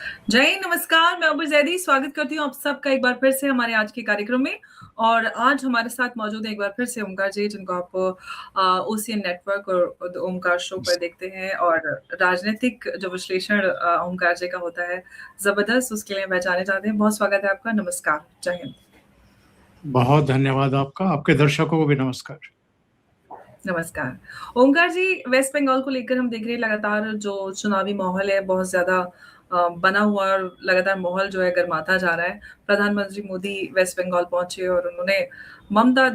जय हिंद, नमस्कार। मैं अबू जैदी स्वागत करती हूँ आप सबका एक बार फिर से हमारे आज के कार्यक्रम में। और आज हमारे साथ मौजूद है एक बार फिर से ओमकार जी, जिनको आप ओसीएन नेटवर्क और ओमकार शो पर देखते हैं। और राजनीतिक जो विश्लेषण ओमकार जी का होता है जबरदस्त, उसके लिए पहचाने जाते हैं। बहुत स्वागत है आपका। नमस्कार, जय हिंद। बहुत धन्यवाद आपका। आपके दर्शकों को भी नमस्कार। नमस्कार ओमकार जी। वेस्ट बंगाल को लेकर हम देख रहे हैं लगातार जो चुनावी माहौल है बहुत ज्यादा बना हुआ, और लगातार माहौल जो है गर्माता जा रहा है। प्रधानमंत्री मोदी वेस्ट बंगाल पहुंचे और उन्होंने ममता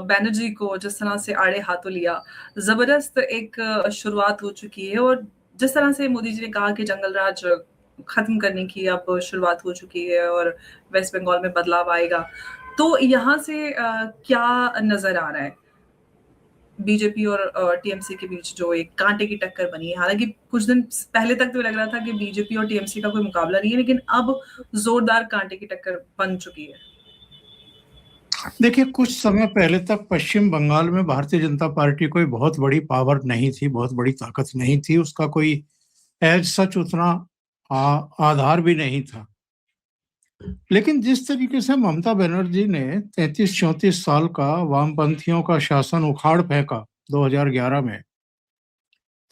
बनर्जी को जिस तरह से आड़े हाथों लिया, जबरदस्त एक शुरुआत हो चुकी है। और जिस तरह से मोदी जी ने कहा कि जंगल राज खत्म करने की अब शुरुआत हो चुकी है और वेस्ट बंगाल में बदलाव आएगा, तो यहाँ से क्या नजर आ रहा है बीजेपी और टीएमसी के बीच जो एक कांटे की टक्कर बनी है? हालांकि कुछ दिन पहले तक तो लग रहा था कि बीजेपी और टीएमसी का कोई मुकाबला नहीं है, लेकिन अब जोरदार कांटे की टक्कर बन चुकी है। देखिए, कुछ समय पहले तक पश्चिम बंगाल में भारतीय जनता पार्टी कोई बहुत बड़ी पावर नहीं थी, बहुत बड़ी ताकत नहीं थी, उसका कोई एज सच उतना आधार भी नहीं था। लेकिन जिस तरीके से ममता बनर्जी ने 33-34 साल का वामपंथियों का शासन उखाड़ फेंका 2011 में,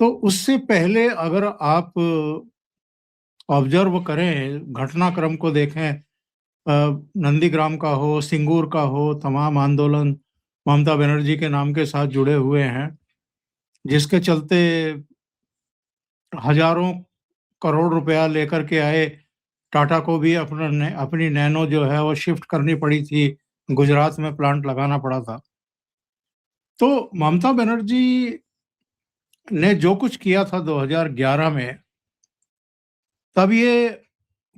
तो उससे पहले अगर आप ऑब्जर्व करें, घटनाक्रम को देखें, नंदीग्राम का हो, सिंगूर का हो, तमाम आंदोलन ममता बनर्जी के नाम के साथ जुड़े हुए हैं, जिसके चलते हजारों करोड़ रुपया लेकर के आए। टाटा को भी अपनी नैनो जो है वो शिफ्ट करनी पड़ी थी, गुजरात में प्लांट लगाना पड़ा था। तो ममता बनर्जी ने जो कुछ किया था 2011 में, तब ये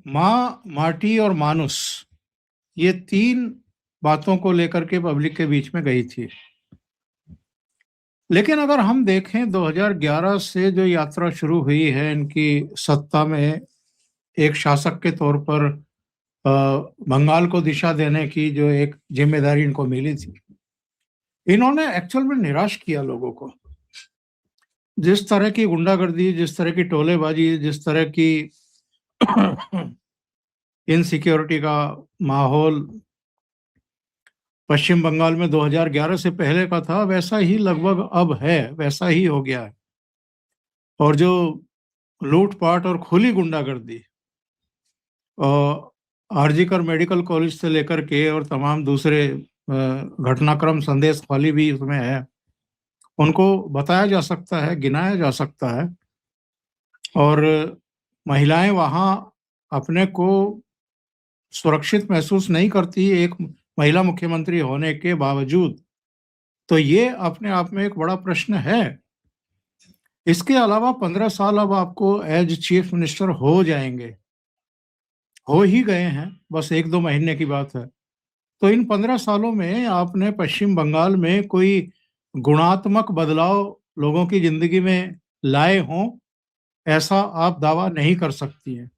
माँ, माटी और मानुस, ये तीन बातों को लेकर के पब्लिक के बीच में गई थी। लेकिन अगर हम देखें 2011 से जो यात्रा शुरू हुई है इनकी सत्ता में एक शासक के तौर पर, बंगाल को दिशा देने की जो एक जिम्मेदारी इनको मिली थी, इन्होंने एक्चुअल में निराश किया लोगों को। जिस तरह की गुंडागर्दी, जिस तरह की टोलेबाजी, जिस तरह की इनसिक्योरिटी का माहौल पश्चिम बंगाल में 2011 से पहले का था, वैसा ही लगभग अब है, वैसा ही हो गया है। और जो लूटपाट और खुली गुंडागर्दी, आरजीकर मेडिकल कॉलेज से लेकर के और तमाम दूसरे घटनाक्रम, संदेश खाली भी उसमें है, उनको बताया जा सकता है, गिनाया जा सकता है। और महिलाएं वहां अपने को सुरक्षित महसूस नहीं करती एक महिला मुख्यमंत्री होने के बावजूद। तो ये अपने आप में एक बड़ा प्रश्न है। इसके अलावा 15 साल अब आपको एज चीफ मिनिस्टर हो जाएंगे, हो ही गए हैं, बस 1-2 महीने की बात है। तो इन 15 सालों में आपने पश्चिम बंगाल में कोई गुणात्मक बदलाव लोगों की जिंदगी में लाए हों, ऐसा आप दावा नहीं कर सकती हैं।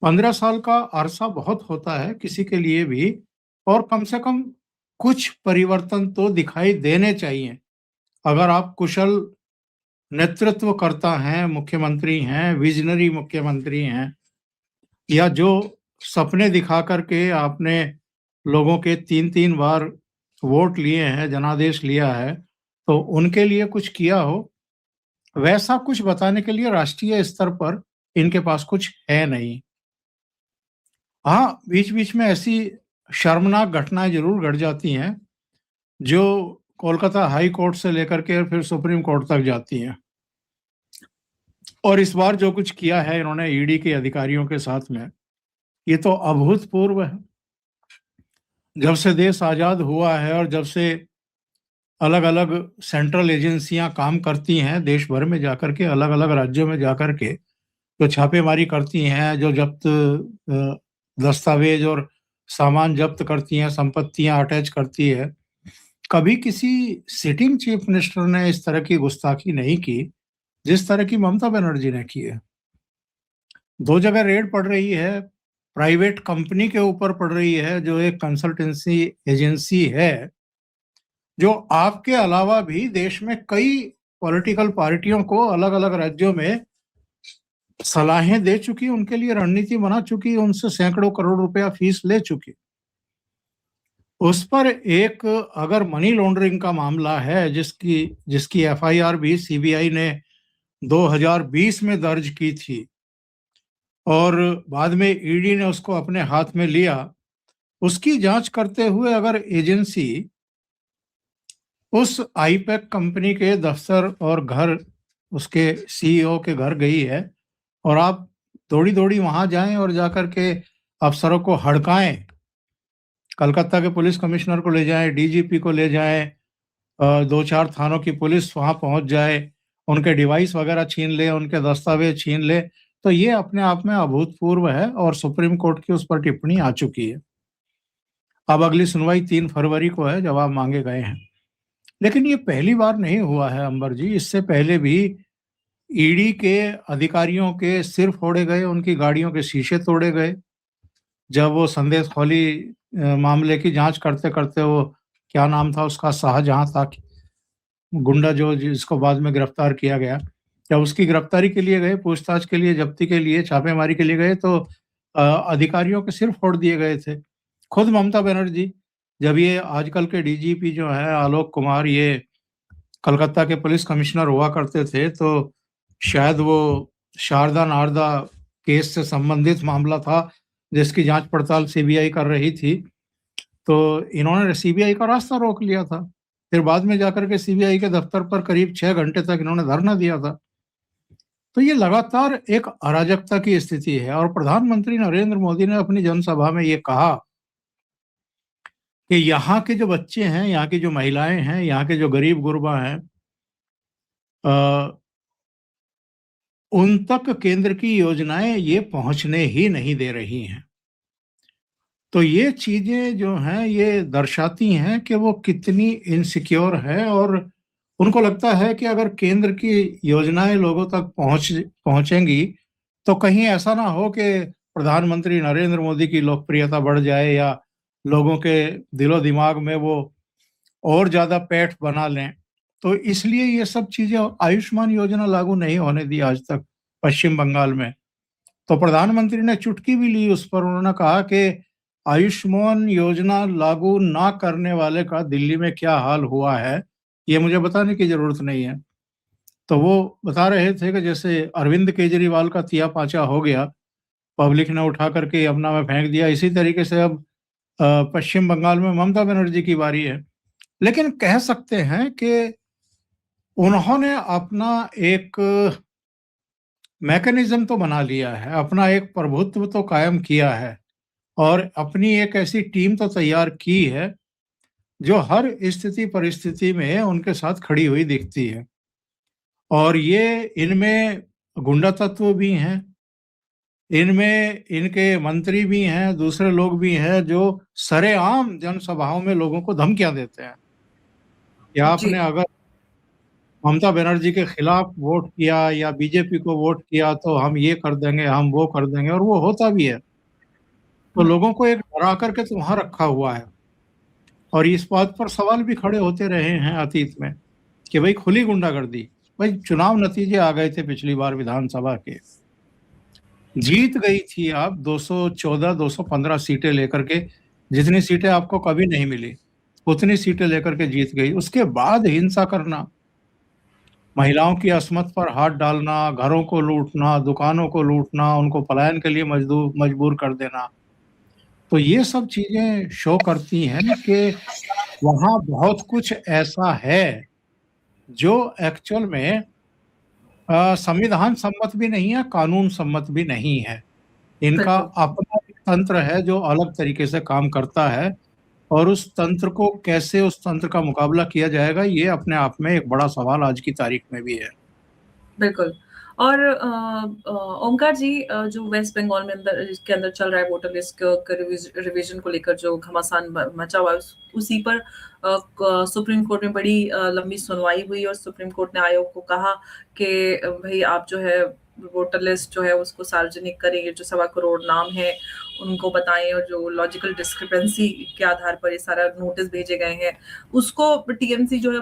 15 साल का अरसा बहुत होता है किसी के लिए भी, और कम से कम कुछ परिवर्तन तो दिखाई देने चाहिए। अगर आप कुशल नेतृत्वकर्ता हैं, मुख्यमंत्री हैं, विजनरी मुख्यमंत्री हैं, या जो सपने दिखा करके आपने लोगों के 3-3 बार वोट लिए हैं, जनादेश लिया है, तो उनके लिए कुछ किया हो, वैसा कुछ बताने के लिए राष्ट्रीय स्तर पर इनके पास कुछ है नहीं। हाँ, बीच बीच में ऐसी शर्मनाक घटनाएं जरूर घट जाती हैं जो कोलकाता हाई कोर्ट से लेकर के फिर सुप्रीम कोर्ट तक जाती हैं। और इस बार जो कुछ किया है इन्होंने ईडी के अधिकारियों के साथ में, ये तो अभूतपूर्व है। जब से देश आजाद हुआ है और जब से अलग अलग सेंट्रल एजेंसियां काम करती हैं देश भर में जाकर के, अलग अलग राज्यों में जाकर के जो छापेमारी करती हैं, जो जब्त दस्तावेज और सामान जब्त करती हैं, संपत्तियां अटैच करती है, कभी किसी सिटिंग चीफ मिनिस्टर ने इस तरह की गुस्ताखी नहीं की जिस तरह की ममता बनर्जी ने की है। 2 जगह रेड पड़ रही है, प्राइवेट कंपनी के ऊपर पड़ रही है जो एक कंसल्टेंसी एजेंसी है, जो आपके अलावा भी देश में कई पॉलिटिकल पार्टियों को अलग अलग राज्यों में सलाहें दे चुकी, उनके लिए रणनीति बना चुकी, उनसे सैकड़ों करोड़ रुपया फीस ले चुकी। उस पर एक अगर मनी लॉन्ड्रिंग का मामला है जिसकी जिसकी एफआईआर भी सीबीआई ने 2020 में दर्ज की थी और बाद में ईडी ने उसको अपने हाथ में लिया, उसकी जांच करते हुए अगर एजेंसी उस आईपैक कंपनी के दफ्तर और घर, उसके सीईओ के घर गई है और आप दौड़ी दौड़ी वहां जाएं और जाकर के अफसरों को हड़काएं, कलकत्ता के पुलिस कमिश्नर को ले जाएं, डीजीपी को ले जाएं, दो चार थानों की पुलिस वहां पहुंच जाए, उनके डिवाइस वगैरह छीन ले, उनके दस्तावेज छीन ले, तो ये अपने आप में अभूतपूर्व है और सुप्रीम कोर्ट की उस पर टिप्पणी आ चुकी है। अब अगली सुनवाई 3 फरवरी को है, जवाब मांगे गए हैं। लेकिन ये पहली बार नहीं हुआ है अंबर जी, इससे पहले भी ईडी के अधिकारियों के सिर फोड़े गए, उनकी गाड़ियों के शीशे तोड़े गए। जब वो संदेश खौली मामले की जांच करते करते, वो क्या नाम था उसका, शाहजहां था गुंडा जो जिसको बाद में गिरफ्तार किया गया, जब उसकी गिरफ्तारी के लिए गए, पूछताछ के लिए, जब्ती के लिए, छापेमारी के लिए गए तो अधिकारियों के सिर फोड़ दिए गए थे। खुद ममता बनर्जी, जब ये आजकल के डीजीपी जो है आलोक कुमार, ये कलकत्ता के पुलिस कमिश्नर हुआ करते थे, तो शायद वो शारदा नारदा केस से संबंधित मामला था जिसकी जांच पड़ताल सीबीआई कर रही थी, तो इन्होंने सीबीआई का रास्ता रोक लिया था। फिर बाद में जाकर के सीबीआई के दफ्तर पर करीब 6 घंटे तक इन्होंने धरना दिया था। तो ये लगातार एक अराजकता की स्थिति है और प्रधानमंत्री नरेंद्र मोदी ने अपनी जनसभा में ये कहा कि यहाँ के जो बच्चे हैं, यहाँ की जो महिलाएं हैं, यहाँ के जो गरीब गुरबा हैं, उन तक केंद्र की योजनाएं ये पहुंचने ही नहीं दे रही हैं। तो ये चीजें जो हैं ये दर्शाती हैं कि वो कितनी इनसिक्योर है और उनको लगता है कि अगर केंद्र की योजनाएं लोगों तक पहुंचेंगी तो कहीं ऐसा ना हो कि प्रधानमंत्री नरेंद्र मोदी की लोकप्रियता बढ़ जाए या लोगों के दिलो दिमाग में वो और ज्यादा पैठ बना लें। तो इसलिए ये सब चीजें, आयुष्मान योजना लागू नहीं होने दी आज तक पश्चिम बंगाल में, तो प्रधानमंत्री ने चुटकी भी ली उस पर। उन्होंने कहा कि आयुष्मान योजना लागू ना करने वाले का दिल्ली में क्या हाल हुआ है ये मुझे बताने की जरूरत नहीं है। तो वो बता रहे थे कि जैसे अरविंद केजरीवाल का तिया पाचा हो गया, पब्लिक ने उठा करके यमुना में फेंक दिया, इसी तरीके से अब पश्चिम बंगाल में ममता बनर्जी की बारी है। लेकिन कह सकते हैं कि उन्होंने अपना एक मैकेनिज्म तो बना लिया है, अपना एक प्रभुत्व तो कायम किया है और अपनी एक ऐसी टीम तो तैयार की है जो हर स्थिति परिस्थिति में उनके साथ खड़ी हुई दिखती है। और ये इनमें गुंडा तत्व भी हैं, इनमें इनके मंत्री भी हैं, दूसरे लोग भी हैं जो सरेआम जनसभाओं में लोगों को धमकियां देते हैं कि जी। आपने अगर ममता बनर्जी के खिलाफ वोट किया या बीजेपी को वोट किया तो हम ये कर देंगे, हम वो कर देंगे, और वो होता भी है। तो हुँ, लोगों को एक डरा करके तो वहां रखा हुआ है और इस बात पर सवाल भी खड़े होते रहे हैं अतीत में कि भाई खुली गुंडागर्दी। भाई चुनाव नतीजे आ गए थे पिछली बार विधानसभा के, जीत गई थी आप 214 215 सीटें लेकर के, जितनी सीटें आपको कभी नहीं मिली उतनी सीटें लेकर के जीत गई। उसके बाद हिंसा करना, महिलाओं की अस्मत पर हाथ डालना, घरों को लूटना, दुकानों को लूटना, उनको पलायन के लिए मजबूर कर देना, तो ये सब चीजें शो करती हैं कि वहां बहुत कुछ ऐसा है जो एक्चुअल में संविधान सम्मत भी नहीं है, कानून सम्मत भी नहीं है। इनका बिल्कुल। अपना एक तंत्र है जो अलग तरीके से काम करता है और उस तंत्र को कैसे, उस तंत्र का मुकाबला किया जाएगा, ये अपने आप में एक बड़ा सवाल आज की तारीख में भी है। बिल्कुल। और ओमकार जी, जो वेस्ट बंगाल में के अंदर चल रहा है वोटर लिस्ट का रिवीजन को लेकर जो घमासान मचा हुआ है, उसी पर सुप्रीम कोर्ट में बड़ी लंबी सुनवाई हुई और सुप्रीम कोर्ट ने आयोग को कहा कि भाई आप जो है वोटर लिस्ट जो है उसको सार्वजनिक करें, ये जो 1.25 करोड़ नाम है उनको बताएं, और जो लॉजिकल डिस्क्रिपेंसी के आधार पर ये सारा नोटिस भेजे गए हैं उसको टीएमसी जो है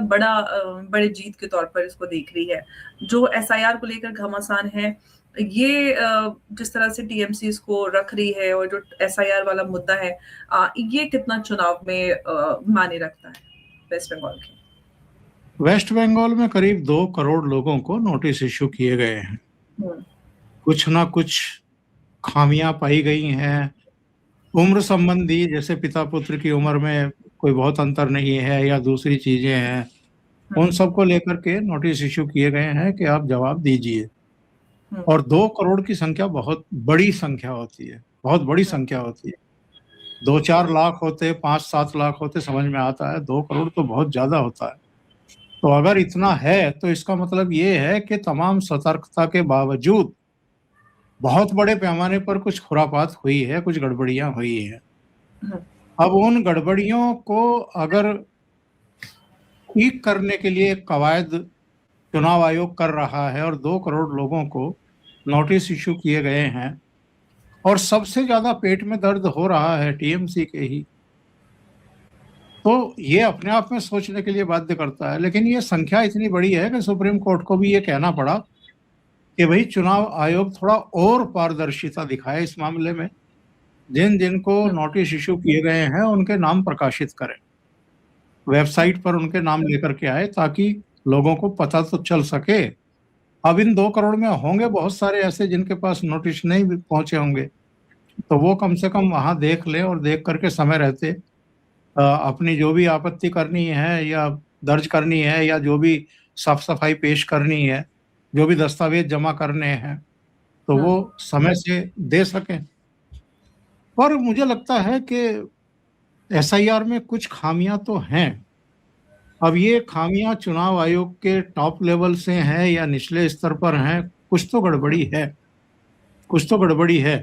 बड़े जीत के तौर पर इसको देख रही है। जो एसआईआर को लेकर घमासान है, ये जिस तरह से टीएमसी इसको रख रही है, और जो एसआईआर वाला मुद्दा है, ये कितना चुनाव में मायने रखता है वेस्ट बंगाल के? वेस्ट बंगाल में करीब 2 करोड़ लोगों को नोटिस इश्यू किए गए हैं। हम्म, कुछ ना कुछ खामियां पाई गई हैं। उम्र संबंधी, जैसे पिता पुत्र की उम्र में कोई बहुत अंतर नहीं है या दूसरी चीजें हैं, उन हम्म, सबको लेकर के नोटिस इश्यू किए गए हैं कि आप जवाब दीजिए। हम्म, और 2 करोड़ की संख्या बहुत बड़ी संख्या होती है, बहुत बड़ी हम्म, संख्या होती है। 2-4 लाख होते, 5-7 लाख होते, समझ में आता है। 2 करोड़ तो बहुत ज्यादा होता है। तो अगर इतना है तो इसका मतलब ये है कि तमाम सतर्कता के बावजूद बहुत बड़े पैमाने पर कुछ खुरापात हुई है, कुछ गड़बड़ियां हुई है। हम्म, अब उन गड़बड़ियों को अगर ठीक करने के लिए कवायद चुनाव आयोग कर रहा है और 2 करोड़ लोगों को नोटिस इशू किए गए हैं, और सबसे ज्यादा पेट में दर्द हो रहा है टीएमसी के ही, तो ये अपने आप में सोचने के लिए बाध्य करता है। लेकिन ये संख्या इतनी बड़ी है कि सुप्रीम कोर्ट को भी ये कहना पड़ा कि भाई चुनाव आयोग थोड़ा और पारदर्शिता दिखाए इस मामले में। जिन जिनको नोटिस इशू किए गए हैं उनके नाम प्रकाशित करें, वेबसाइट पर उनके नाम लेकर के आए, ताकि लोगों को पता तो चल सके। अब इन 2 करोड़ में होंगे बहुत सारे ऐसे जिनके पास नोटिस नहीं भी पहुंचे होंगे, तो वो कम से कम वहां देख लें और देख करके समय रहते अपनी जो भी आपत्ति करनी है या दर्ज करनी है, या जो भी साफ सफाई पेश करनी है, जो भी दस्तावेज जमा करने हैं, तो वो हम्म, समय से दे सकें। पर मुझे लगता है कि एसआईआर में कुछ खामियां तो हैं। अब ये खामियां चुनाव आयोग के टॉप लेवल से हैं या निचले स्तर पर हैं, कुछ तो गड़बड़ी है, कुछ तो गड़बड़ी है।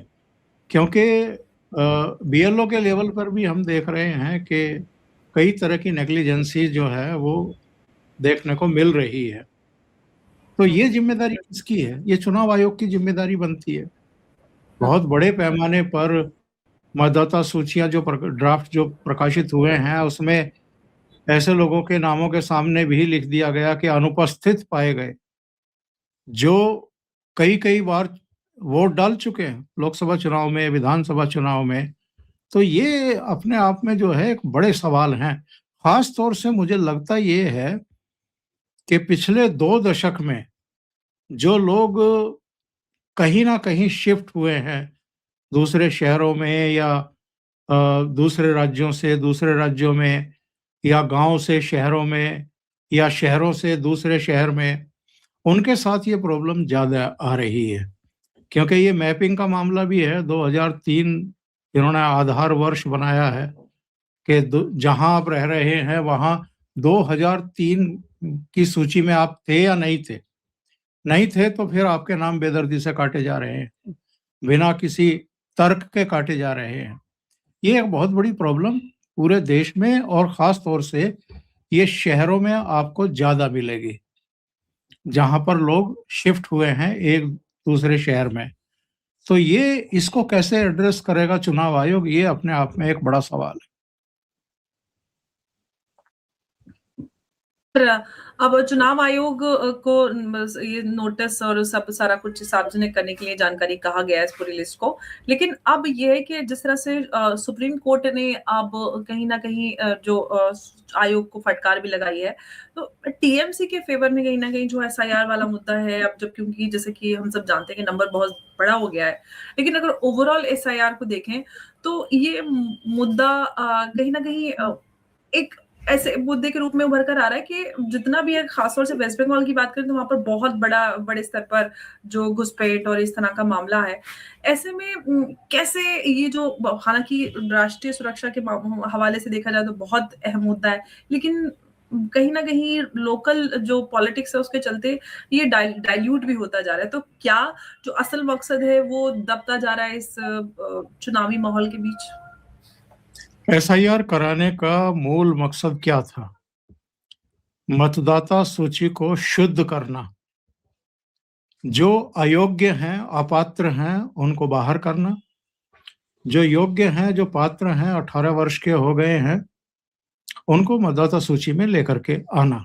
क्योंकि बीएलओ के लेवल पर भी हम देख रहे हैं कि कई तरह की नेग्लिजेंसी जो है वो देखने को मिल रही है। तो ये जिम्मेदारी किसकी है? ये चुनाव आयोग की जिम्मेदारी बनती है। बहुत बड़े पैमाने पर मतदाता सूचियां जो ड्राफ्ट जो प्रकाशित हुए हैं, उसमें ऐसे लोगों के नामों के सामने भी लिख दिया गया कि अनुपस्थित पाए गए, जो कई कई बार वोट डाल चुके हैं लोकसभा चुनाव में, विधानसभा चुनाव में। तो ये अपने आप में जो है एक बड़े सवाल हैं। खास तौर से मुझे लगता ये है कि पिछले 2 दशक में जो लोग कहीं ना कहीं शिफ्ट हुए हैं दूसरे शहरों में, या दूसरे राज्यों से दूसरे राज्यों में, या गांव से शहरों में, या शहरों से दूसरे शहर में, उनके साथ ये प्रॉब्लम ज़्यादा आ रही है। क्योंकि ये मैपिंग का मामला भी है। 2003 इन्होंने आधार वर्ष बनाया है कि जहां आप रह रहे हैं वहां 2003 की सूची में आप थे या नहीं थे। नहीं थे तो फिर आपके नाम बेदर्दी से काटे जा रहे हैं, बिना किसी तर्क के काटे जा रहे हैं। ये एक बहुत बड़ी प्रॉब्लम पूरे देश में, और खास तौर से ये शहरों में आपको ज्यादा मिलेगी, जहां पर लोग शिफ्ट हुए हैं एक दूसरे शहर में। तो ये इसको कैसे एड्रेस करेगा चुनाव आयोग, ये अपने आप में एक बड़ा सवाल है। पर अब चुनाव आयोग को ये नोटिस और सब सारा कुछ सार्वजनिक करने के लिए जानकारी कहा गया है इस पूरी लिस्ट को। लेकिन अब ये है कि जिस तरह से सुप्रीम कोर्ट ने अब कहीं ना कहीं जो आयोग को फटकार भी लगाई है, तो टीएमसी के फेवर में कहीं ना कहीं जो एसआईआर वाला मुद्दा है अब, जब क्योंकि जैसे कि हम सब जानते हैं कि नंबर बहुत बड़ा हो गया है, लेकिन अगर ओवरऑल एसआईआर को देखें तो ये मुद्दा कहीं ना कहीं एक ऐसे मुद्दे के रूप में उभर कर आ रहा है कि जितना भी है, खासतौर से वेस्ट बंगाल की बात करें तो वहां पर बहुत बड़े स्तर पर जो घुसपैठ और इस तरह का मामला है। ऐसे में कैसे ये जो हालांकि राष्ट्रीय सुरक्षा के हवाले से देखा जाए तो बहुत अहम मुद्दा है, लेकिन कहीं ना कहीं लोकल जो पॉलिटिक्स है उसके चलते ये डाइल्यूट भी होता जा रहा है। तो क्या जो असल मकसद है वो दबता जा रहा है इस चुनावी माहौल के बीच? एसआईआर कराने का मूल मकसद क्या था? मतदाता सूची को शुद्ध करना, जो अयोग्य हैं, अपात्र हैं, उनको बाहर करना, जो योग्य हैं, जो पात्र हैं, 18 वर्ष के हो गए हैं, उनको मतदाता सूची में लेकर के आना।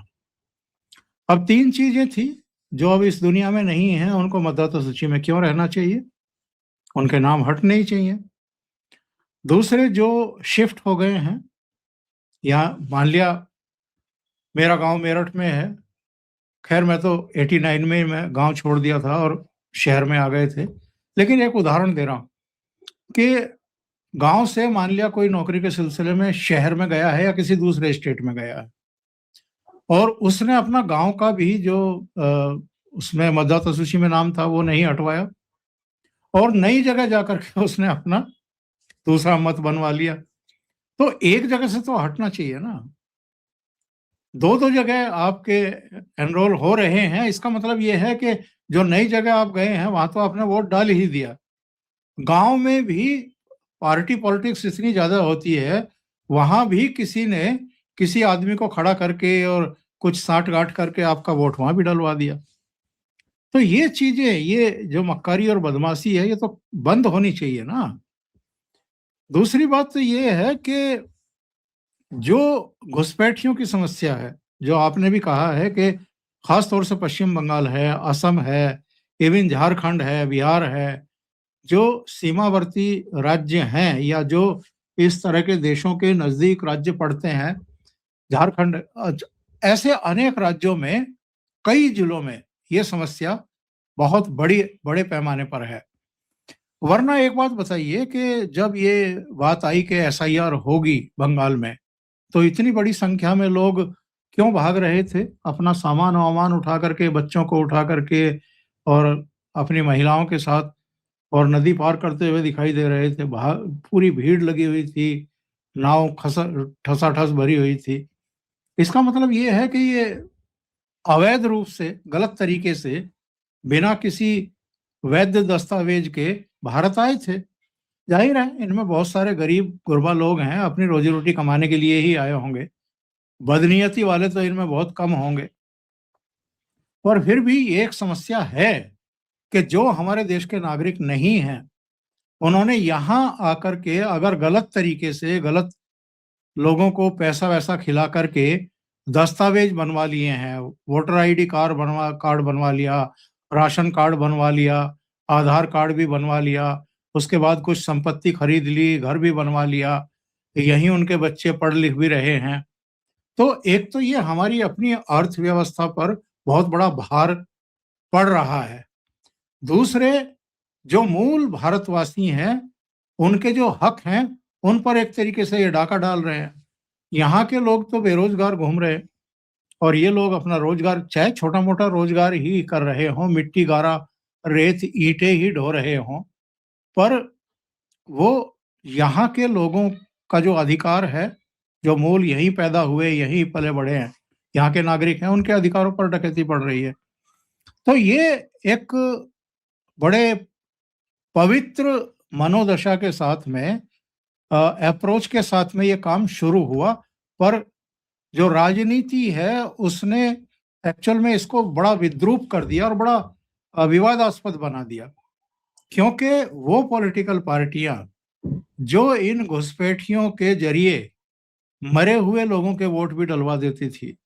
अब 3 चीजें थी जो अब इस दुनिया में नहीं है, उनको मतदाता सूची में क्यों रहना चाहिए? उनके नाम हटने ही चाहिए। दूसरे जो शिफ्ट हो गए हैं, या मान लिया मेरा गांव मेरठ में है, खैर मैं तो 89 में मैं गांव छोड़ दिया था और शहर में आ गए थे, लेकिन एक उदाहरण दे रहा हूँ कि गांव से मान लिया कोई नौकरी के सिलसिले में शहर में गया है या किसी दूसरे स्टेट में गया है, और उसने अपना गांव का भी जो उसमें मतदाता सूची में नाम था वो नहीं हटवाया, और नई जगह जाकर के उसने अपना दूसरा मत बनवा लिया। तो एक जगह से तो हटना चाहिए ना। दो दो जगह आपके एनरोल हो रहे हैं, इसका मतलब ये है कि जो नई जगह आप गए हैं वहां तो आपने वोट डाल ही दिया। गांव में भी पार्टी पॉलिटिक्स इतनी ज्यादा होती है, वहां भी किसी ने किसी आदमी को खड़ा करके और कुछ साठ गांठ करके आपका वोट वहां भी डलवा दिया। तो ये चीजें, ये जो मक्कारी और बदमाशी है, ये तो बंद होनी चाहिए ना। दूसरी बात तो ये है कि जो घुसपैठियों की समस्या है, जो आपने भी कहा है कि खास तौर से पश्चिम बंगाल है, असम है, इवन झारखंड है, बिहार है, जो सीमावर्ती राज्य हैं या जो इस तरह के देशों के नजदीक राज्य पड़ते हैं, झारखंड, ऐसे अनेक राज्यों में, कई जिलों में ये समस्या बहुत बड़े पैमाने पर है। वरना एक बात बताइए कि जब ये बात आई कि एसआईआर होगी बंगाल में, तो इतनी बड़ी संख्या में लोग क्यों भाग रहे थे? अपना सामान वामान उठा करके, बच्चों को उठा करके, और अपनी महिलाओं के साथ, और नदी पार करते हुए दिखाई दे रहे थे। पूरी भीड़ लगी हुई थी, नाव ठसाठस भरी हुई थी। इसका मतलब ये है कि ये अवैध रूप से, गलत तरीके से, बिना किसी वैध दस्तावेज के भारत आए थे। जाहिर है इनमें बहुत सारे गरीब गुरबा लोग हैं, अपनी रोजी रोटी कमाने के लिए ही आए होंगे। बदनीयती वाले तो इनमें बहुत कम होंगे। पर फिर भी एक समस्या है कि जो हमारे देश के नागरिक नहीं हैं, उन्होंने यहाँ आकर के अगर गलत तरीके से, गलत लोगों को पैसा वैसा खिला करके दस्तावेज बनवा लिए हैं, वोटर आईडी कार्ड बनवा लिया, राशन कार्ड बनवा लिया, आधार कार्ड भी बनवा लिया, उसके बाद कुछ संपत्ति खरीद ली, घर भी बनवा लिया, यहीं उनके बच्चे पढ़ लिख भी रहे हैं। तो एक तो ये हमारी अपनी अर्थव्यवस्था पर बहुत बड़ा भार पड़ रहा है। दूसरे, जो मूल भारतवासी हैं, उनके जो हक हैं, उन पर एक तरीके से ये डाका डाल रहे हैं। यहाँ के लोग तो बेरोजगार घूम रहे हैं, और ये लोग अपना रोजगार, चाहे छोटा मोटा रोजगार ही कर रहे हों, मिट्टी गारा रेत ईंटें ही ढो रहे हों, पर वो यहाँ के लोगों का जो अधिकार है, जो मूल यहीं पैदा हुए, यहीं पले बड़े हैं, यहाँ के नागरिक हैं, उनके अधिकारों पर डकैती पड़ रही है। तो ये एक बड़े पवित्र मनोदशा के साथ में, अप्रोच के साथ में ये काम शुरू हुआ, पर जो राजनीति है उसने एक्चुअल में इसको बड़ा विद्रूप कर दिया और बड़ा विवादास्पद बना दिया। क्योंकि वो पॉलिटिकल पार्टियां जो इन घुसपैठियों के जरिए मरे हुए लोगों के वोट भी डलवा देती थी,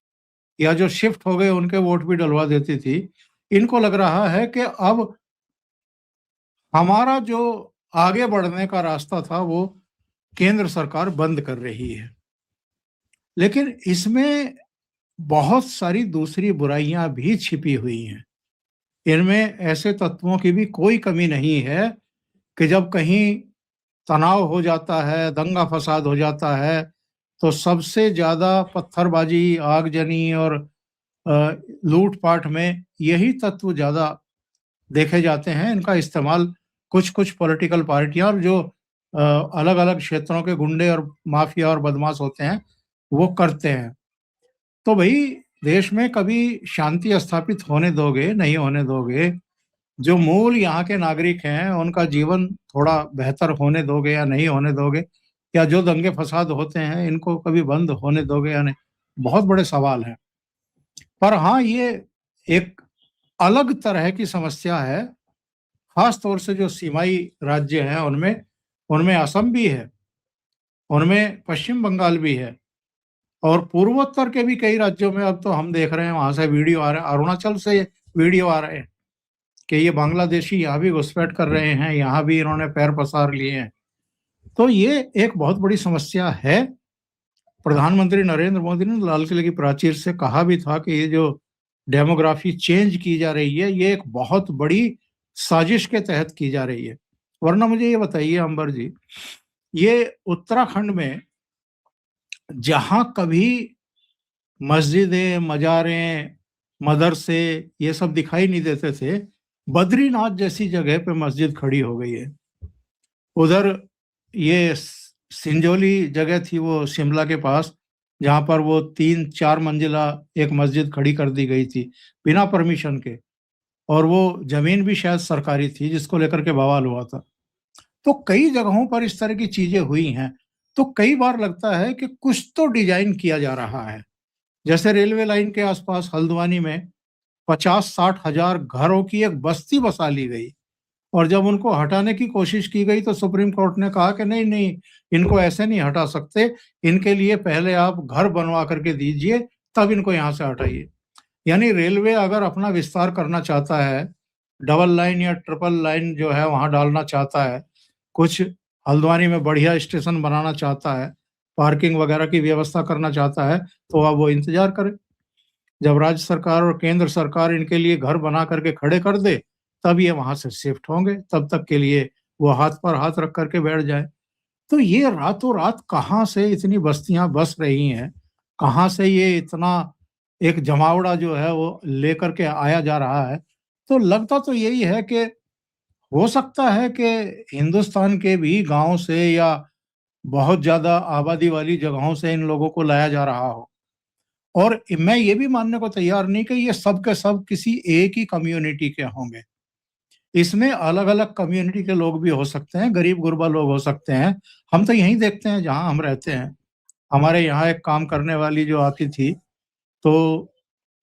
या जो शिफ्ट हो गए उनके वोट भी डलवा देती थी, इनको लग रहा है कि अब हमारा जो आगे बढ़ने का रास्ता था वो केंद्र सरकार बंद कर रही है। लेकिन इसमें बहुत सारी दूसरी बुराइयां भी छिपी हुई हैं। इनमें ऐसे तत्वों की भी कोई कमी नहीं है कि जब कहीं तनाव हो जाता है, दंगा फसाद हो जाता है, तो सबसे ज्यादा पत्थरबाजी, आगजनी और लूटपाट में यही तत्व ज्यादा देखे जाते हैं। इनका इस्तेमाल कुछ कुछ पॉलिटिकल पार्टियां और जो अलग अलग क्षेत्रों के गुंडे और माफिया और बदमाश होते हैं वो करते हैं। तो भाई, देश में कभी शांति स्थापित होने दोगे, नहीं होने दोगे? जो मूल यहाँ के नागरिक हैं उनका जीवन थोड़ा बेहतर होने दोगे या नहीं होने दोगे? या जो दंगे फसाद होते हैं इनको कभी बंद होने दोगे या नहीं? बहुत बड़े सवाल हैं। पर हाँ, ये एक अलग तरह की समस्या है। खास तौर से जो सीमाई राज्य हैं उनमें उनमें असम भी है, उनमें पश्चिम बंगाल भी है, और पूर्वोत्तर के भी कई राज्यों में अब तो हम देख रहे हैं, वहां से वीडियो आ रहे हैं, अरुणाचल से वीडियो आ रहे हैं कि ये बांग्लादेशी यहाँ भी घुसपैठ कर रहे हैं, यहाँ भी इन्होंने पैर पसार लिए हैं। तो ये एक बहुत बड़ी समस्या है। प्रधानमंत्री नरेंद्र मोदी ने लाल किले की प्राचीर से कहा भी था कि ये जो डेमोग्राफी चेंज की जा रही है, ये एक बहुत बड़ी साजिश के तहत की जा रही है। वरना मुझे ये बताइए अंबर जी, ये उत्तराखंड में जहां कभी मस्जिदें, मजारें, मदरसे ये सब दिखाई नहीं देते थे, बद्रीनाथ जैसी जगह पे मस्जिद खड़ी हो गई है। उधर ये सिंजोली जगह थी वो शिमला के पास, जहां पर वो 3-4 मंजिला एक मस्जिद खड़ी कर दी गई थी बिना परमिशन के, और वो जमीन भी शायद सरकारी थी जिसको लेकर के बवाल हुआ था। तो कई जगहों पर इस तरह की चीजें हुई हैं। तो कई बार लगता है कि कुछ तो डिजाइन किया जा रहा है। जैसे रेलवे लाइन के आसपास हल्द्वानी में 50-60 हजार घरों की एक बस्ती बसा ली गई, और जब उनको हटाने की कोशिश की गई तो सुप्रीम कोर्ट ने कहा कि नहीं नहीं, इनको ऐसे नहीं हटा सकते, इनके लिए पहले आप घर बनवा करके दीजिए, तब इनको यहाँ से हटाइए। यानी रेलवे अगर अपना विस्तार करना चाहता है, डबल लाइन या ट्रिपल लाइन जो है वहां डालना चाहता है, कुछ हल्द्वानी में बढ़िया स्टेशन बनाना चाहता है, पार्किंग वगैरह की व्यवस्था करना चाहता है, तो अब वो इंतजार करे। जब राज्य सरकार और केंद्र सरकार इनके लिए घर बना करके खड़े कर दे, तब ये वहां से शिफ्ट होंगे। तब तक के लिए वो हाथ पर हाथ रख करके बैठ जाए। तो ये रातों रात कहाँ से इतनी बस्तियां बस रही हैं, कहाँ से ये इतना एक जमावड़ा जो है वो लेकर के आया जा रहा है। तो लगता तो यही है कि हो सकता है कि हिंदुस्तान के भी गांव से या बहुत ज्यादा आबादी वाली जगहों से इन लोगों को लाया जा रहा हो। और मैं ये भी मानने को तैयार नहीं कि ये सब के सब किसी एक ही कम्युनिटी के होंगे। इसमें अलग अलग कम्युनिटी के लोग भी हो सकते हैं, गरीब गुरबा लोग हो सकते हैं। हम तो यहीं देखते हैं जहां हम रहते हैं। हमारे यहाँ एक काम करने वाली जो आती थी, तो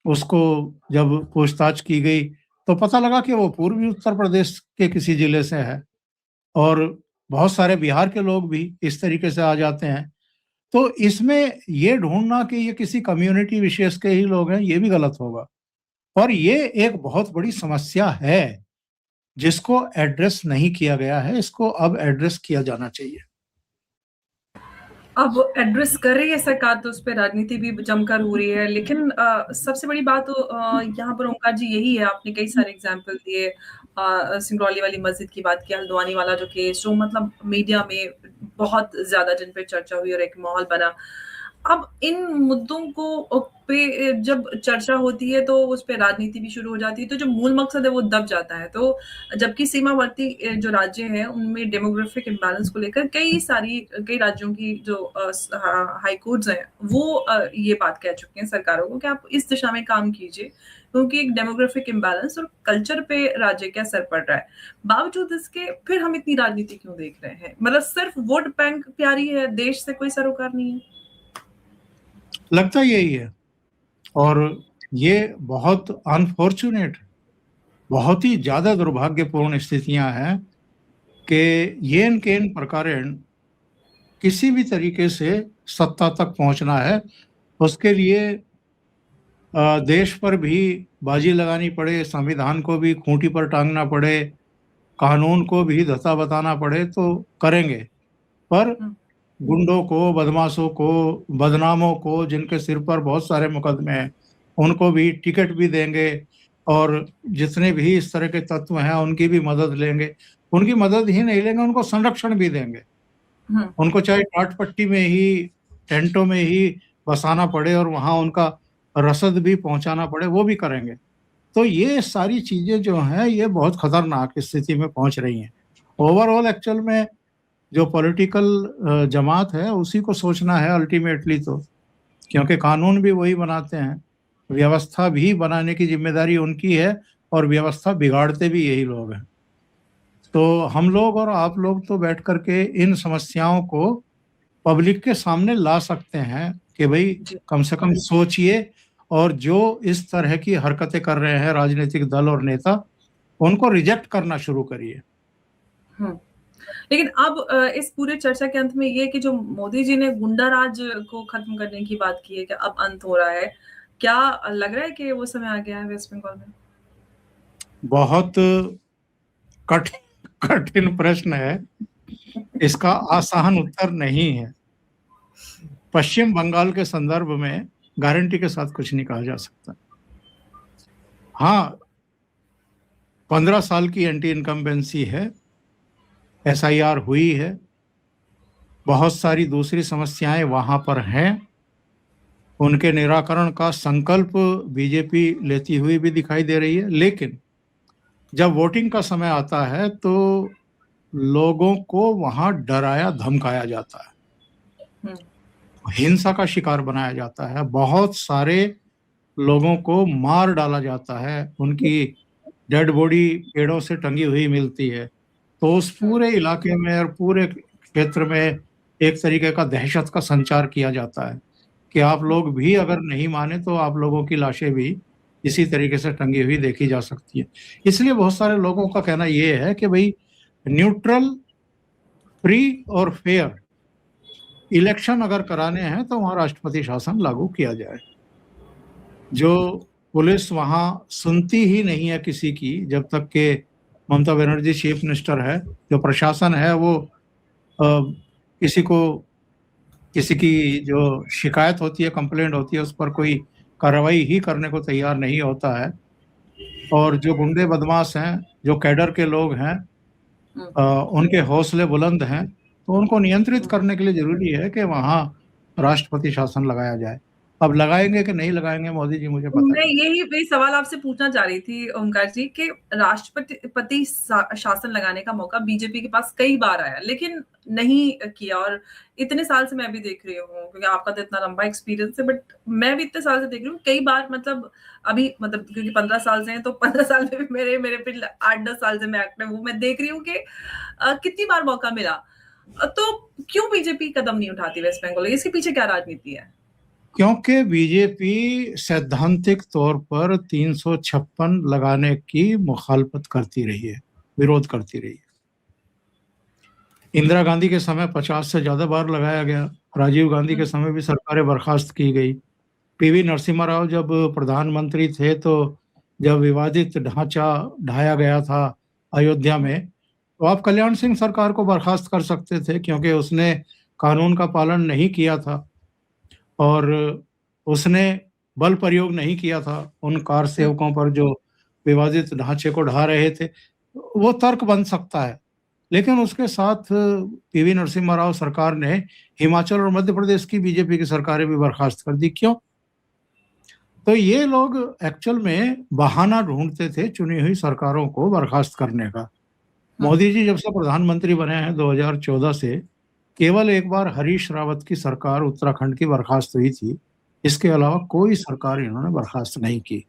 उसको जब पूछताछ की गई तो पता लगा कि वो पूर्वी उत्तर प्रदेश के किसी जिले से है, और बहुत सारे बिहार के लोग भी इस तरीके से आ जाते हैं। तो इसमें ये ढूंढना कि ये किसी कम्युनिटी विशेष के ही लोग हैं, ये भी गलत होगा। और ये एक बहुत बड़ी समस्या है जिसको एड्रेस नहीं किया गया है। इसको अब एड्रेस किया जाना चाहिए। अब एड्रेस कर रही है सरकार, तो उस पर राजनीति भी जमकर हो रही है। लेकिन सबसे बड़ी बात तो यहाँ पर ओंकार जी यही है, आपने कई सारे एग्जाम्पल दिए। सिंगरौली वाली मस्जिद की बात की, हल्द्वानी वाला जो केस, जो मतलब मीडिया में बहुत ज्यादा जिन पे चर्चा हुई और एक माहौल बना। अब इन मुद्दों को पे जब चर्चा होती है तो उस पे राजनीति भी शुरू हो जाती है, तो जो मूल मकसद है वो दब जाता है। तो जबकि सीमावर्ती जो राज्य हैं उनमें डेमोग्राफिक इम्बैलेंस को लेकर कई राज्यों की जो हाई कोर्ट्स हैं वो ये बात कह चुके हैं सरकारों को कि आप इस दिशा में काम कीजिए, क्योंकि एक डेमोग्राफिक इम्बैलेंस और कल्चर पे राज्य का असर पड़ रहा है। बावजूद इसके फिर हम इतनी राजनीति क्यों देख रहे हैं? मतलब सिर्फ वोट बैंक प्यारी है, देश से कोई सरोकार नहीं है। लगता यही है, और ये बहुत अनफॉर्चुनेट, बहुत ही ज्यादा दुर्भाग्यपूर्ण स्थितियां हैं कि येन केन प्रकारेण किसी भी तरीके से सत्ता तक पहुंचना है, उसके लिए देश पर भी बाजी लगानी पड़े, संविधान को भी खूंटी पर टांगना पड़े, कानून को भी धता बताना पड़े तो करेंगे। पर गुंडों को, बदमाशों को, बदनामों को, जिनके सिर पर बहुत सारे मुकदमे हैं, उनको भी टिकट भी देंगे, और जितने भी इस तरह के तत्व हैं उनकी भी मदद लेंगे। उनकी मदद ही नहीं लेंगे, उनको संरक्षण भी देंगे। उनको चाहे टाट पट्टी में ही, टेंटों में ही बसाना पड़े और वहां उनका रसद भी पहुंचाना पड़े, वो भी करेंगे। तो ये सारी चीजें जो हैं ये बहुत खतरनाक स्थिति में पहुंच रही हैं। ओवरऑल एक्चुअल में जो पॉलिटिकल जमात है उसी को सोचना है अल्टीमेटली, तो क्योंकि कानून भी वही बनाते हैं, व्यवस्था भी बनाने की जिम्मेदारी उनकी है, और व्यवस्था बिगाड़ते भी यही लोग हैं। तो हम लोग और आप लोग तो बैठ करके इन समस्याओं को पब्लिक के सामने ला सकते हैं कि भाई कम से कम सोचिए और जो इस तरह की हरकतें कर रहे हैं राजनीतिक दल और नेता, उनको रिजेक्ट करना शुरू करिए। हुँ। लेकिन अब इस पूरे चर्चा के अंत में ये है कि जो मोदी जी ने गुंडा राज को खत्म करने की बात की है कि अब अंत हो रहा है। क्या लग रहा है कि वो समय आ गया है वेस्ट बंगाल में? बहुत कठिन कठिन प्रश्न है, इसका आसान उत्तर नहीं है। पश्चिम बंगाल के संदर्भ में गारंटी के साथ कुछ नहीं कहा जा सकता। हाँ, 15 साल की एंटी इनकम्बेंसी है, एसआईआर हुई है, बहुत सारी दूसरी समस्याएं वहां पर हैं, उनके निराकरण का संकल्प बीजेपी लेती हुई भी दिखाई दे रही है। लेकिन जब वोटिंग का समय आता है तो लोगों को वहां डराया धमकाया जाता है, हुँ। हिंसा का शिकार बनाया जाता है, बहुत सारे लोगों को मार डाला जाता है, उनकी डेड बॉडी पेड़ों से टंगी हुई मिलती है। तो उस हुँ। पूरे इलाके में और पूरे क्षेत्र में एक तरीके का दहशत का संचार किया जाता है कि आप हुँ। लोग भी अगर नहीं माने तो आप लोगों की लाशें भी इसी तरीके से टंगी हुई देखी जा सकती है। इसलिए बहुत सारे लोगों का कहना ये है कि भाई न्यूट्रल, फ्री और फेयर इलेक्शन अगर कराने हैं तो वहाँ राष्ट्रपति शासन लागू किया जाए। जो पुलिस वहाँ सुनती ही नहीं है किसी की, जब तक कि ममता बनर्जी चीफ मिनिस्टर है, जो प्रशासन है वो किसी को किसी की जो शिकायत होती है, कंप्लेंट होती है, उस पर कोई कार्रवाई ही करने को तैयार नहीं होता है। और जो गुंडे बदमाश हैं, जो कैडर के लोग हैं, हुँ। उनके हौसले बुलंद हैं, तो उनको नियंत्रित हुँ। करने के लिए ज़रूरी है कि वहाँ राष्ट्रपति शासन लगाया जाए। अब लगाएँगे कि नहीं लगाएँगे मोदी जी, मुझे पता मैं नहीं। यही सवाल आपसे पूछना चाह रही थी ओमकार जी कि राष्ट्रपति शासन लगाने का मौका बीजेपी के पास कई बार आया, लेकिन नहीं किया। और इतने साल से मैं भी देख रही हूँ, क्योंकि आपका तो इतना लंबा एक्सपीरियंस है, बट मैं भी इतने साल से देख रही हूँ कई बार, मतलब अभी, मतलब क्योंकि 15 साल से हैं, तो 15 साल में भी मेरे फिर 8-10 साल से मैं एक्टिव हूँ। मैं देख रही हूँ कि कितनी बार मौका मिला। तो क्यों बीजेपी कदम नहीं उठाती वेस्ट बंगाल? इसके पीछे क्या राजनीति है? क्योंकि बीजेपी सैद्धांतिक तौर पर 356 लगाने की मुखालफत करती रही है, विरोध करती रही है। इंदिरा गांधी के समय 50 से ज्यादा बार लगाया गया, राजीव गांधी के हुँ। समय भी सरकारें बर्खास्त की गई। पीवी नरसिम्हा राव जब प्रधानमंत्री थे तो जब विवादित ढांचा ढाया गया था अयोध्या में, तो आप कल्याण सिंह सरकार को बर्खास्त कर सकते थे क्योंकि उसने कानून का पालन नहीं किया था और उसने बल प्रयोग नहीं किया था उन कार हुँ। सेवकों पर जो विवादित ढांचे को ढा रहे थे। वो तर्क बन सकता है, लेकिन उसके साथ पीवी नरसिम्हा राव सरकार ने हिमाचल और मध्य प्रदेश की बीजेपी की सरकारें भी बर्खास्त कर दी। क्यों? तो ये लोग एक्चुअल में बहाना ढूंढते थे चुनी हुई सरकारों को बर्खास्त करने का। हुँ। मोदी जी जब से प्रधानमंत्री बने हैं 2014 से, केवल एक बार हरीश रावत की सरकार उत्तराखंड की बर्खास्त हुई थी। इसके अलावा कोई सरकार इन्होंने बर्खास्त नहीं की।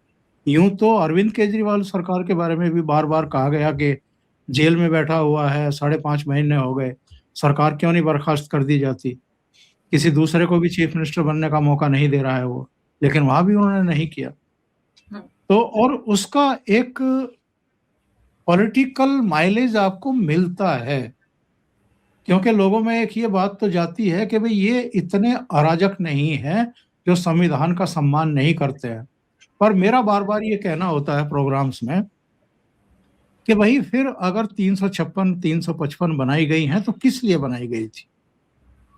यूं तो अरविंद केजरीवाल सरकार के बारे में भी बार बार कहा गया कि जेल में बैठा हुआ है, 5.5 महीने हो गए, सरकार क्यों नहीं बर्खास्त कर दी जाती, किसी दूसरे को भी चीफ मिनिस्टर बनने का मौका नहीं दे रहा है वो, लेकिन वहां भी उन्होंने नहीं किया। हुँ। तो और उसका एक पॉलिटिकल माइलेज आपको मिलता है, क्योंकि लोगों में एक ये बात तो जाती है कि भाई ये इतने अराजक नहीं हैं जो संविधान का सम्मान नहीं करते हैं। पर मेरा बार-बार ये कहना होता है प्रोग्राम्स में कि भाई फिर अगर 356, 355 बनाई गई हैं तो किस लिए बनाई गई थी?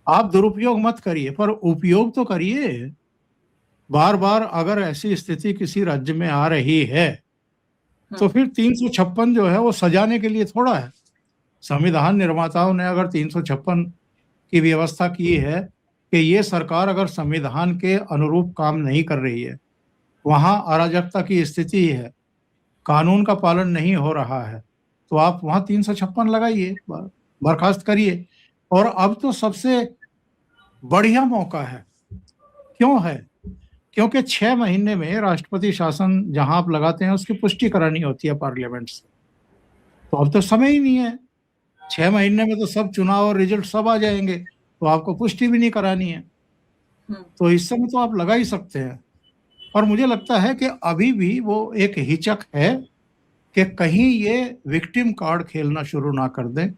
आप दुरुपयोग मत करिए, पर उपयोग तो करिए। बार-बार अगर ऐसी स्थिति किसी राज्य में आ रही है, हुँ। तो फिर 356 जो है वो सजाने के लिए थोड़ा है। संविधान निर्माताओं ने अगर 356 की व्यवस्था की है कि ये सरकार अगर संविधान के अनुरूप काम नहीं कर रही है, वहाँ अराजकता की स्थिति है, कानून का पालन नहीं हो रहा है, तो आप वहाँ 356 लगाइए, बर्खास्त करिए। और अब तो सबसे बढ़िया मौका है। क्यों है? क्योंकि 6 महीने में राष्ट्रपति शासन जहाँ आप लगाते हैं उसकी पुष्टि करानी होती है पार्लियामेंट से। तो अब तो समय ही नहीं है। 6 महीने में तो सब चुनाव और रिजल्ट सब आ जाएँगे, तो आपको पुष्टि भी नहीं करानी है। हुँ। तो इस समय तो आप लगा ही सकते हैं। और मुझे लगता है कि अभी भी वो एक हिचक है कि कहीं ये विक्टिम कार्ड खेलना शुरू ना कर दें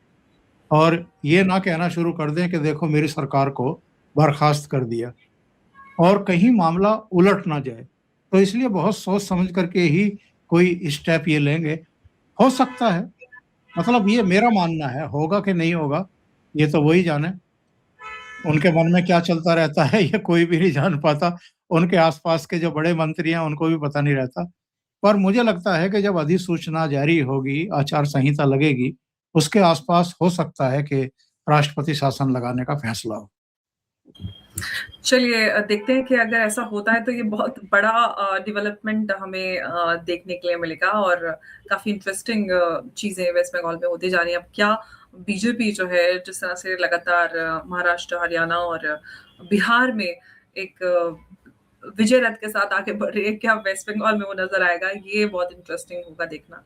और ये ना कहना शुरू कर दें कि देखो मेरी सरकार को बर्खास्त कर दिया और कहीं मामला उलट ना जाए। तो इसलिए बहुत सोच समझ करके ही कोई स्टेप ये लेंगे। हो सकता है, मतलब ये मेरा मानना है, होगा कि नहीं होगा, ये तो वही जाने। उनके मन में क्या चलता रहता है ये कोई भी नहीं जान पाता। उनके आस-पास के जो बड़े मंत्री हैं उनको भी पता नहीं रहता। पर मुझे लगता है कि जब अधिसूचना जारी होगी, आचार संहिता लगेगी, उसके आस-पास हो सकता है कि राष्ट्रपति शासन लगाने का फैसला हो। चलिए देखते हैं कि अगर ऐसा होता है तो ये बहुत बड़ा डेवलपमेंट हमें देखने के लिए मिलेगा और काफ़ी इंटरेस्टिंग चीज़ें वेस्ट बंगाल में होती जा रही हैं। अब क्या बीजेपी जो है जिस तरह से लगातार महाराष्ट्र, हरियाणा और बिहार में एक विजय रथ के साथ आगे बढ़ रही है, क्या वेस्ट बंगाल में वो नज़र आएगा? ये बहुत इंटरेस्टिंग होगा देखना।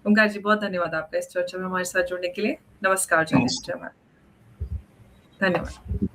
ओंकार जी बहुत धन्यवाद आपका इस चर्चा में हमारे साथ जुड़ने के लिए। नमस्कार, जय हिंद, जय नमस्कार। भारत। धन्यवाद।